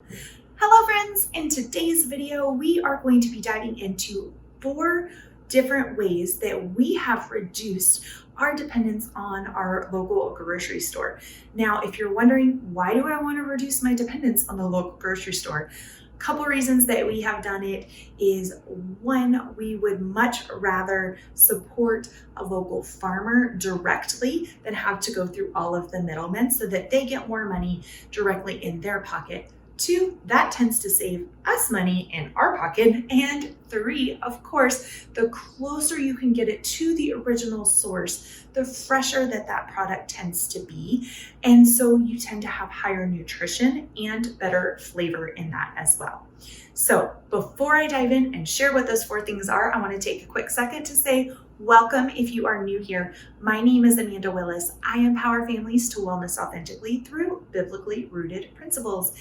Hello friends! In today's video, we are going to be diving into 4 different ways that we have reduced our dependence on our local grocery store. Now, if you're wondering, why do I want to reduce my dependence on the local grocery store? A couple reasons that we have done it is, one, we would much rather support a local farmer directly than have to go through all of the middlemen so that they get more money directly in their pocket. 2, that tends to save us money in our pocket. And 3, of course, the closer you can get it to the original source, the fresher that product tends to be. And so you tend to have higher nutrition and better flavor in that as well. So before I dive in and share what those 4 things are, I want to take a quick second to say, welcome if you are new here. My name is Amanda Willis. I empower families to wellness authentically through biblically rooted principles.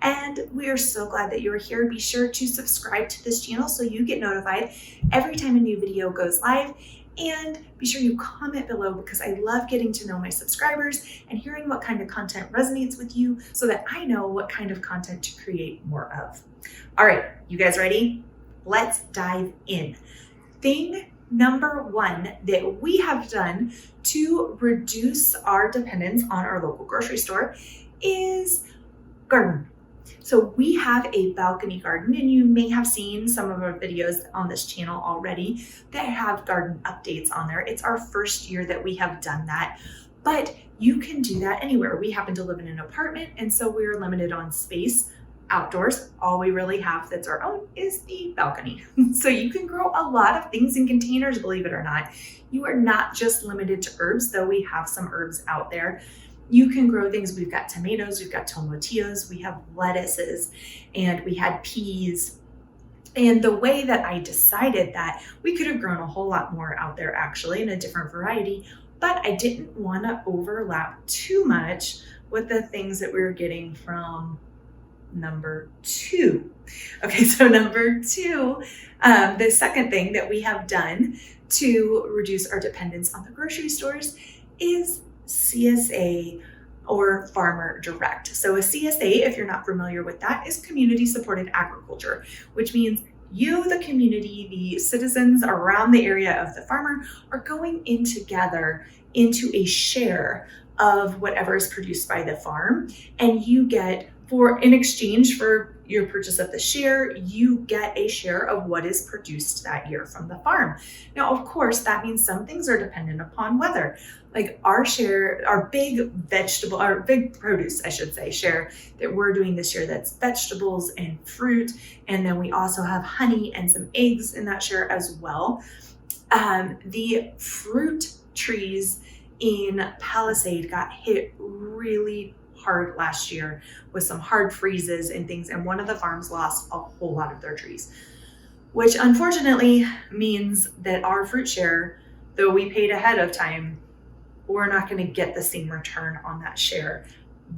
And we are so glad that you're here. Be sure to subscribe to this channel so you get notified every time a new video goes live. And be sure you comment below because I love getting to know my subscribers and hearing what kind of content resonates with you so that I know what kind of content to create more of. All right, you guys ready? Let's dive in. Thing number 1 that we have done to reduce our dependence on our local grocery store is garden. So we have a balcony garden, and you may have seen some of our videos on this channel already that have garden updates on there. It's our first year that we have done that, but you can do that anywhere. We happen to live in an apartment, and so we're limited on space outdoors. All we really have that's our own is the balcony. So you can grow a lot of things in containers, believe it or not. You are not just limited to herbs, though we have some herbs out there. You can grow things. We've got tomatoes, we've got tomatillos, we have lettuces, and we had peas. And the way that I decided that we could have grown a whole lot more out there actually in a different variety, but I didn't want to overlap too much with the things that we were getting from number 2. Okay, so number 2, the second thing that we have done to reduce our dependence on the grocery stores is CSA or farmer direct. So a CSA, if you're not familiar with that, is community supported agriculture, which means you, the community, the citizens around the area of the farmer are going in together into a share of whatever is produced by the farm, and you get, in exchange for your purchase of the share, you get a share of what is produced that year from the farm. Now, of course, that means some things are dependent upon weather. Like our share, our big produce, I should say, share that we're doing this year, that's vegetables and fruit. And then we also have honey and some eggs in that share as well. The fruit trees in Palisade got hit really hard last year with some hard freezes and things, and one of the farms lost a whole lot of their trees, which unfortunately means that our fruit share, though we paid ahead of time, we're not going to get the same return on that share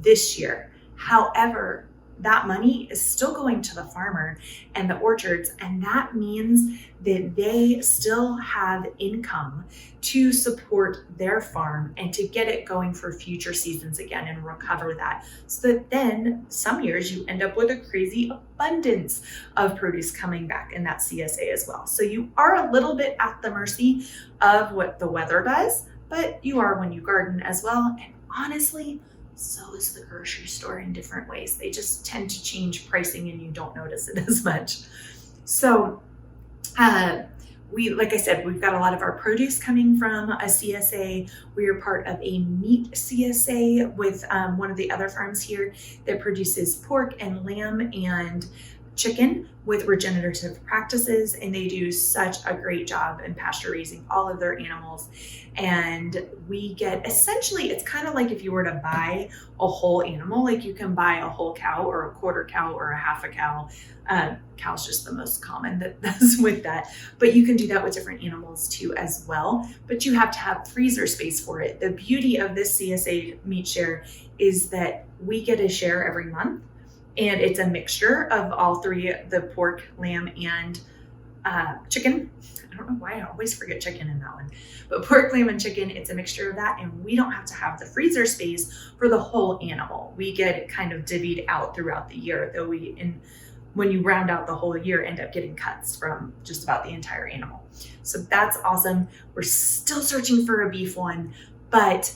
this year. However, that money is still going to the farmer and the orchards, and that means that they still have income to support their farm and to get it going for future seasons again and recover that. So that then some years you end up with a crazy abundance of produce coming back in that CSA as well. So you are a little bit at the mercy of what the weather does, but you are when you garden as well. And honestly, so is the grocery store in different ways. They just tend to change pricing and you don't notice it as much. So like I said, we've got a lot of our produce coming from a CSA. We are part of a meat CSA with one of the other farms here that produces pork and lamb and chicken with regenerative practices, and they do such a great job in pasture raising all of their animals. And we get, essentially, it's kind of like if you were to buy a whole animal, like you can buy a whole cow or a quarter cow or a half a cow. Cow's just the most common that does with that, but you can do that with different animals too as well, but you have to have freezer space for it. The beauty of this CSA meat share is that we get a share every month, and it's a mixture of all 3, the pork, lamb, and chicken. I don't know why I always forget chicken in that one, but pork, lamb, and chicken, it's a mixture of that. And we don't have to have the freezer space for the whole animal. We get it kind of divvied out throughout the year, though when you round out the whole year, end up getting cuts from just about the entire animal. So that's awesome. We're still searching for a beef one, but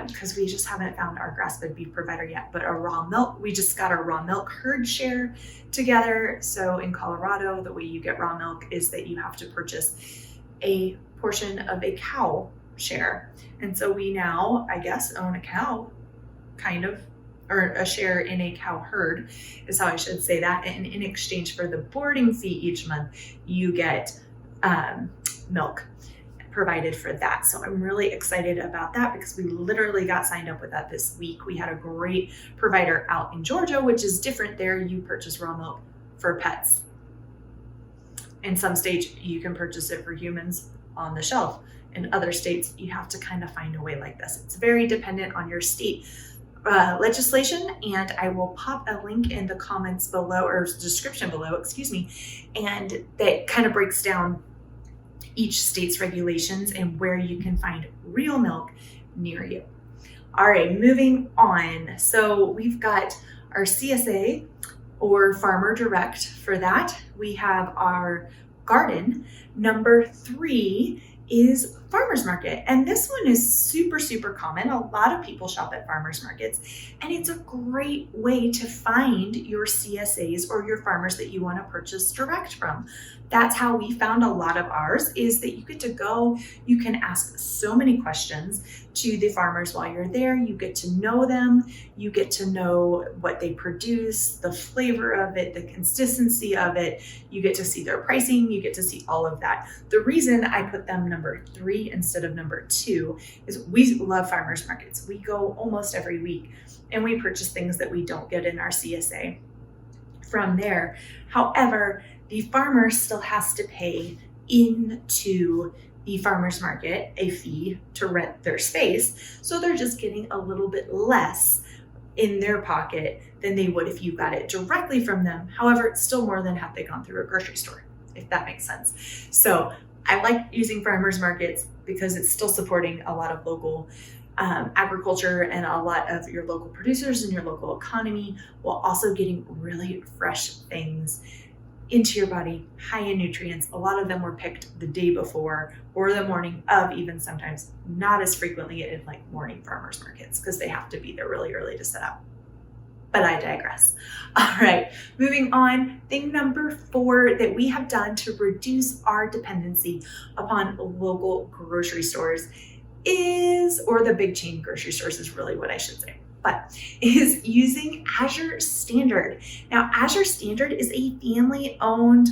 because we just haven't found our grass-fed beef provider yet, but a raw milk, we just got our raw milk herd share together. So in Colorado, the way you get raw milk is that you have to purchase a portion of a cow share. And so we now, I guess, own a cow, kind of, or a share in a cow herd is how I should say that. And in exchange for the boarding fee each month, you get milk provided for that. So I'm really excited about that because we literally got signed up with that this week. We had a great provider out in Georgia, which is different there. You purchase raw milk for pets. In some states, you can purchase it for humans on the shelf. In other states, you have to kind of find a way like this. It's very dependent on your state legislation, and I will pop a link in the comments below, or description below, excuse me, and that kind of breaks down each state's regulations and where you can find real milk near you. All right, moving on. So we've got our CSA or Farmer Direct for that. We have our garden. Number 3 is farmers market. And this one is super, super common. A lot of people shop at farmers markets, and it's a great way to find your CSAs or your farmers that you want to purchase direct from. That's how we found a lot of ours, is that you get to go, you can ask so many questions to the farmers while you're there. You get to know them, you get to know what they produce, the flavor of it, the consistency of it, you get to see their pricing, you get to see all of that. The reason I put them number 3 instead of number 2 is we love farmers markets. We go almost every week and we purchase things that we don't get in our CSA from there. However, the farmer still has to pay into the farmer's market a fee to rent their space. So they're just getting a little bit less in their pocket than they would if you got it directly from them. However, it's still more than had they gone through a grocery store, if that makes sense. So I like using farmers markets because it's still supporting a lot of local agriculture and a lot of your local producers and your local economy, while also getting really fresh things into your body, high in nutrients. A lot of them were picked the day before or the morning of, even sometimes, not as frequently in like morning farmers markets because they have to be there really early to set up. But I digress. All right, moving on. Thing number 4 that we have done to reduce our dependency upon local grocery stores is, or the big chain grocery stores is really what I should say, but is using Azure Standard. Now, Azure Standard is a family-owned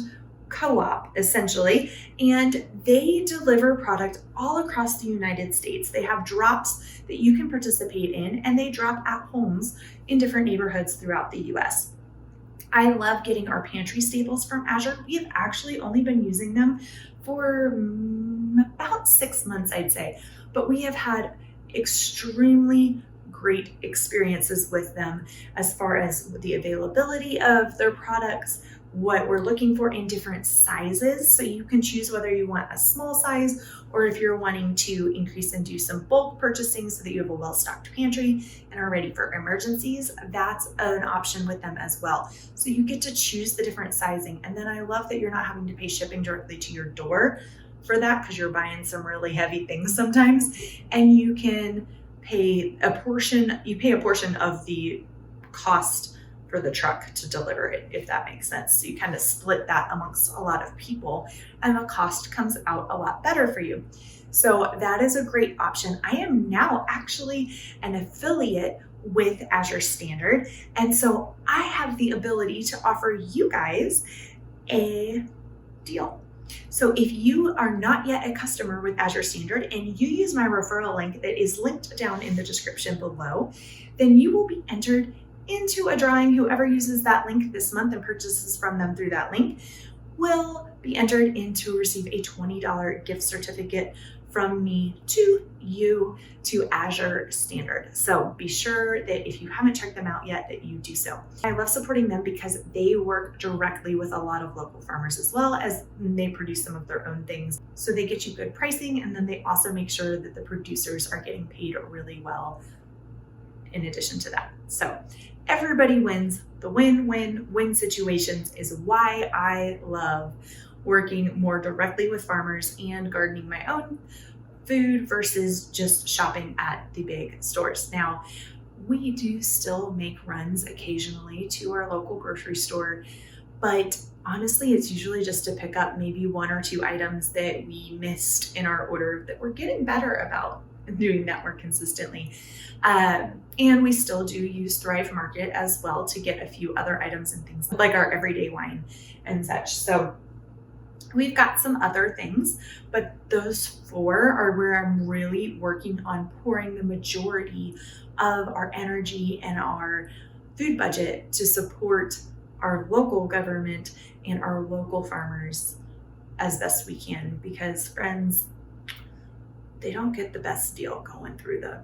co-op, essentially, and they deliver product all across the United States. They have drops that you can participate in, and they drop at homes in different neighborhoods throughout the US. I love getting our pantry staples from Azure. We have actually only been using them for about 6 months, I'd say, but we have had extremely great experiences with them as far as the availability of their products, what we're looking for in different sizes. So you can choose whether you want a small size or if you're wanting to increase and do some bulk purchasing so that you have a well-stocked pantry and are ready for emergencies. That's an option with them as well. So you get to choose the different sizing. And then I love that you're not having to pay shipping directly to your door for that, because you're buying some really heavy things sometimes, and you can pay a portion of the cost for the truck to deliver it, if that makes sense. So you kind of split that amongst a lot of people and the cost comes out a lot better for you. So that is a great option. I am now actually an affiliate with Azure Standard, and so I have the ability to offer you guys a deal. So if you are not yet a customer with Azure Standard and you use my referral link that is linked down in the description below, then you will be entered into a drawing. Whoever uses that link this month and purchases from them through that link will be entered in to receive a $20 gift certificate from me to you to Azure Standard. So be sure that if you haven't checked them out yet, that you do so. I love supporting them because they work directly with a lot of local farmers as well as they produce some of their own things. So they get you good pricing, and then they also make sure that the producers are getting paid really well in addition to that. So everybody wins. The win-win-win situations is why I love working more directly with farmers and gardening my own food versus just shopping at the big stores. Now, we do still make runs occasionally to our local grocery store, but honestly, it's usually just to pick up maybe 1 or 2 items that we missed in our order that we're getting better about doing that more consistently. And we still do use Thrive Market as well to get a few other items and things like our everyday wine and such. So we've got some other things, but those 4 are where I'm really working on pouring the majority of our energy and our food budget to support our local government and our local farmers as best we can, because friends, they don't get the best deal going through the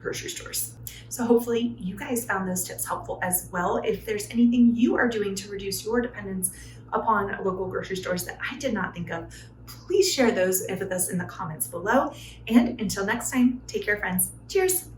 grocery stores. So hopefully you guys found those tips helpful as well. If there's anything you are doing to reduce your dependence upon local grocery stores that I did not think of, please share those with us in the comments below. And until next time, take care, friends. Cheers.